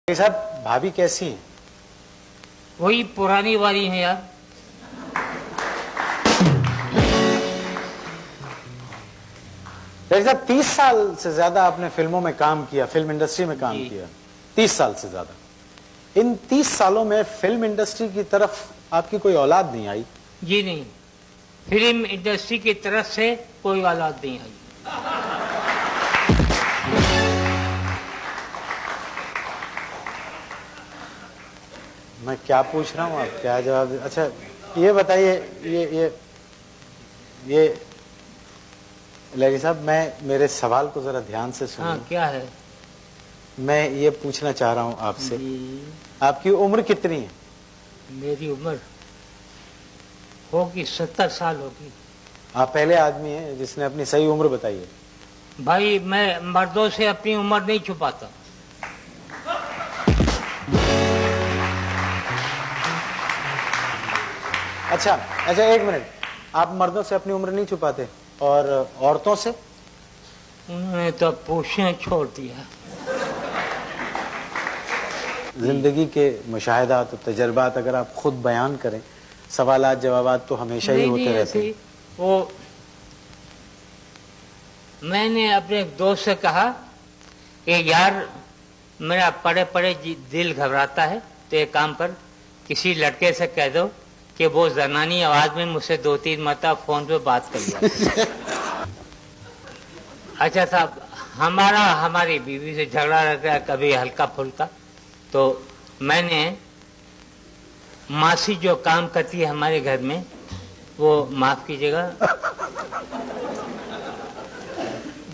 साहब भाभी कैसी है? वही पुरानी वाली है यार। साहब 30 साल से ज्यादा आपने फिल्मों में काम किया, फिल्म इंडस्ट्री में काम किया, 30 साल से ज्यादा। इन 30 सालों में फिल्म इंडस्ट्री की तरफ आपकी कोई औलाद नहीं आई? जी नहीं, फिल्म इंडस्ट्री की तरफ से कोई औलाद नहीं आई। मैं क्या पूछ रहा हूँ, आप क्या जवाब? अच्छा ये बताइए, ये लहरी साहब, मैं मेरे सवाल को जरा ध्यान से सुनिए। हाँ, क्या है? मैं ये पूछना चाह रहा हूँ आपसे, आपकी उम्र कितनी है? मेरी उम्र होगी 70 साल होगी। आप पहले आदमी हैं जिसने अपनी सही उम्र बताई है। भाई मैं मर्दों से अपनी उम्र नहीं छुपाता। अच्छा एक मिनट, आप मर्दों से अपनी उम्र नहीं छुपाते और औरतों से? उन्होंने तो पूछना छोड़ दिया। जिंदगी के मुशाहिदात और तजर्बात अगर आप खुद बयान करें, सवालात जवाबात तो हमेशा ही होते रहते हैं। वो मैंने अपने दोस्त से कहा कि यार मेरा पड़े पड़े दिल घबराता है, तो एक काम कर, किसी लड़के से कह दो कि वो जनानी आवाज में मुझसे 2-3 मरतबा फोन पे बात कर लिया। अच्छा साहब, हमारी बीवी से झगड़ा रहता है कभी हल्का फुल्का, तो मैंने मासी जो काम करती है हमारे घर में, वो माफ कीजिएगा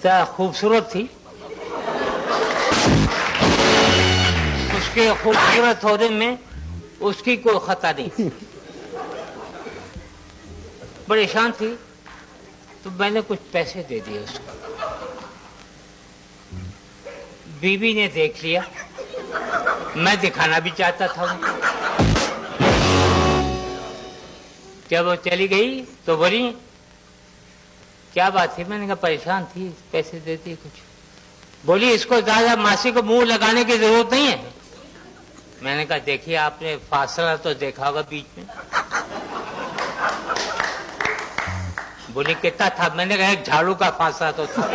ज़रा खूबसूरत थी, उसके खूबसूरत होने में उसकी कोई खता नहीं थी, परेशान थी, तो मैंने कुछ पैसे दे दिए उसको। बीवी ने देख लिया, मैं दिखाना भी चाहता था उनको। जब वो चली गई तो बोली क्या बात थी? मैंने कहा परेशान थी, पैसे दे दिए कुछ। बोली इसको ज्यादा मासी को मुंह लगाने की जरूरत नहीं है। मैंने कहा देखिए आपने फासला तो देखा होगा बीच में। बोली कितना था? मैंने कहा एक झाड़ू का फासला तो था।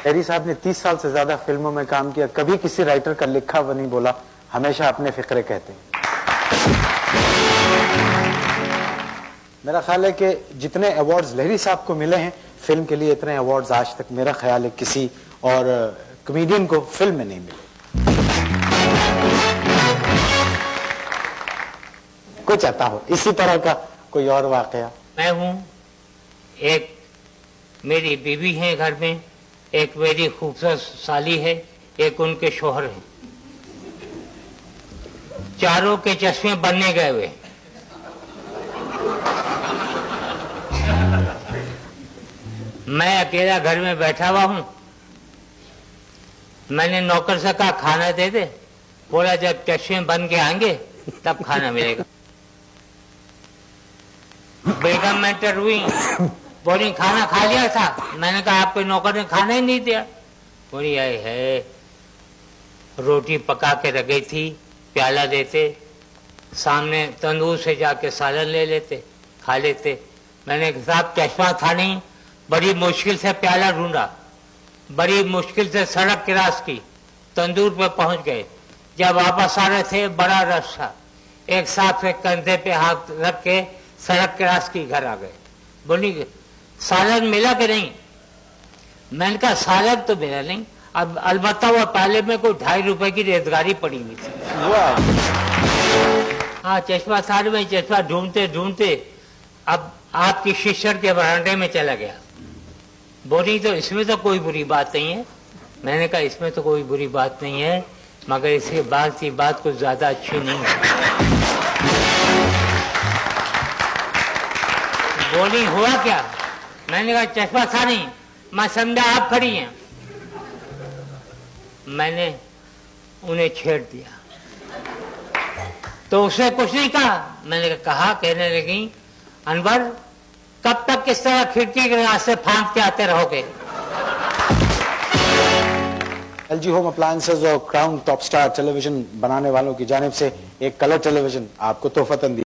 लहरी साहब ने 30 साल से ज्यादा फिल्मों में काम किया, कभी किसी राइटर का लिखा वो नहीं बोला, हमेशा अपने फिक्रे कहते हैं। मेरा ख्याल है कि जितने अवार्ड्स लहरी साहब को मिले हैं फिल्म के लिए, इतने अवार्ड्स आज तक मेरा ख्याल है किसी और कॉमेडियन को फिल्म में नहीं मिले। कुछ आता हो इसी तरह का कोई और वाकया? मैं हूं, एक मेरी बीवी है घर में, एक मेरी खूबसूरत साली है, एक उनके शोहर है, चारों के चश्मे बनने गए हुए। मैं अकेला घर में बैठा हुआ हूं। मैंने नौकर से कहा खाना दे दे, बोला जब चश्मे बन के आएंगे तब खाना मिलेगा। बेगम मेंटर हुई, बोली खाना खा लिया था। मैंने कहा आपके नौकर ने खाना ही नहीं दिया। बोली आए है, रोटी पका के रख गई थी, प्याला देते, सामने तंदूर से जाके सालन ले लेते, खा लेते। मैंने साहब चश्मा था नहीं, बड़ी मुश्किल से प्याला ढूंढा, बड़ी मुश्किल से सड़क क्रॉस की, तंदूर पे पहुंच गए। जब वापस आ रहे थे बड़ा रश था, एक साथ से कंधे पे हाथ रख के सड़क क्रॉस की घर आ गए। बोली सालन मिला कि नहीं? मैंने कहा सालन तो मिला नहीं, अब अलबत्ता वो पहले में कोई 2.5 रुपए की रेतगारी पड़ी हुई थी। हाँ चश्मा साल में, चश्मा ढूंढते ढूंढते अब आपकी शिष्यर के बरामदे में चला गया। बोली तो इसमें तो कोई बुरी बात नहीं है। मैंने कहा इसमें तो कोई बुरी बात नहीं है, मगर इसके बाद की बात कुछ ज्यादा अच्छी नहीं है। बोली हुआ क्या? मैंने कहा चश्मा था नहीं, मैं समझा आप खड़ी हैं। मैंने उन्हें छेड़ दिया तो उसने कुछ नहीं कहा। मैंने कहा कहने लगी अनवर कब तक किस तरह खिड़की के रास्ते फांकते आते रहोगे? LG होम अप्लायंसेज और क्राउन टॉप स्टार टेलीविजन बनाने वालों की जानिब से एक कलर टेलीविजन आपको तोहफतन